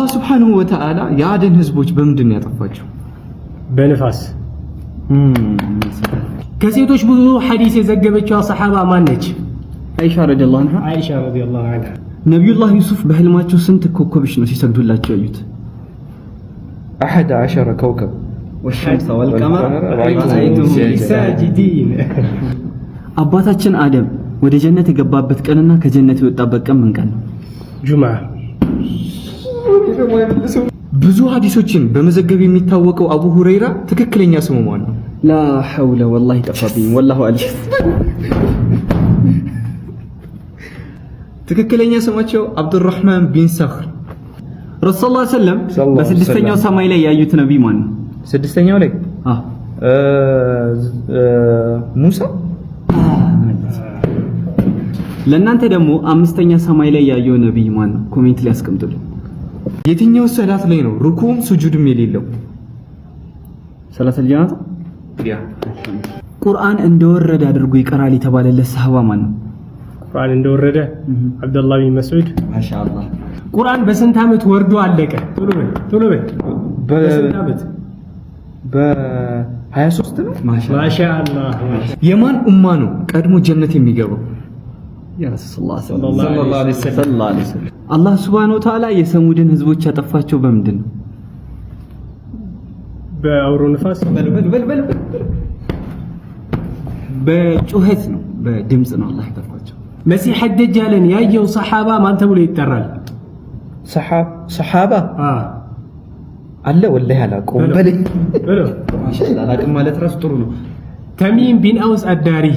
አላህ ሱብሓነሁ ወተዓላ የአደን ህዝቦች በምንድን ነው ያጠፋቸው? በንፋስ። ከሴቶች ብዙ ሐዲስ የዘገበችው ሰሐባ ማን ነች? አይሻ ረዲየላሁ ዐንሃ። አይሻ ረዲየላሁ ዐንሃ። ነቢዩላህ ዩሱፍ በህልማቸው ስንት ኮከቦች ነው ሲሰግዱላቸው ያዩት? 11 كوكب والشمس والقمر رأيتهم ساجدين። አባታችን አደም ወደ ጀነት የገባበት ቀንና ከጀነት የወጣበት ቀን ምን ቀን ነው? ጁምዓ። ብዙ ሐዲሶችን በመዘገብ የሚታወቀው አቡ ሁረይራ ትክክለኛ ስሙ ማን ነው? ላ ሐውለ ወላሂ ጠፋብኝ። ወላሁ አሊፍ። ትክክለኛ ስማቸው አብዱራህማን ቢን ሰኽር። ረሱል ሰለላሁ ዐለይሂ ወሰለም በስድስተኛው ሰማይ ላይ ያዩት ነብይ ማን ነው? ስድስተኛው ላይ ሙሳ። ለእናንተ ደግሞ አምስተኛ ሰማይ ላይ ያየው ነብይ ማን ነው? ኮሜንት ላይ አስቀምጡልኝ። የትኛው ሰላት ላይ ነው ሩኩም ሱጁድም የሌለው? ሰላተል ጀናዛ። ቁርአን እንደወረደ አድርጎ ይቀራል የተባለለት ሰሃባ ማን ነው? ቁርአን እንደወረደ አብዱላህ ቢን መስዑድ። ማሻአላህ። ቁርአን በስንት ዓመት ወርዶ አለቀ? ቶሎ በል። በስንት ዓመት? በ23 ነው። ማሻአላህ። የማን ኡማ ነው ቀድሞ ጀነት የሚገባው? ያ ረሱላህ ሰለላሁ ዐለይሂ ወሰለም። አላህ ሱብሓነሁ ወተዓላ የሰሙድን ህዝቦች ያጠፋቸው በምንድን ነው? በአውሎ ንፋስ። በጩኸት ነው፣ በድምጽ ነው አላህ ያጠፋቸው። መሲህ ደጃልን ያየው ሰሐባ ማን ተብሎ ይጠራል? ሰሐባ አለ ወላሂ አላውቀውም። በለኝ ማሻአላህ። አላውቅም ማለት ራሱ ጥሩ ነው። ተሚም ቢን አውስ አዳሪ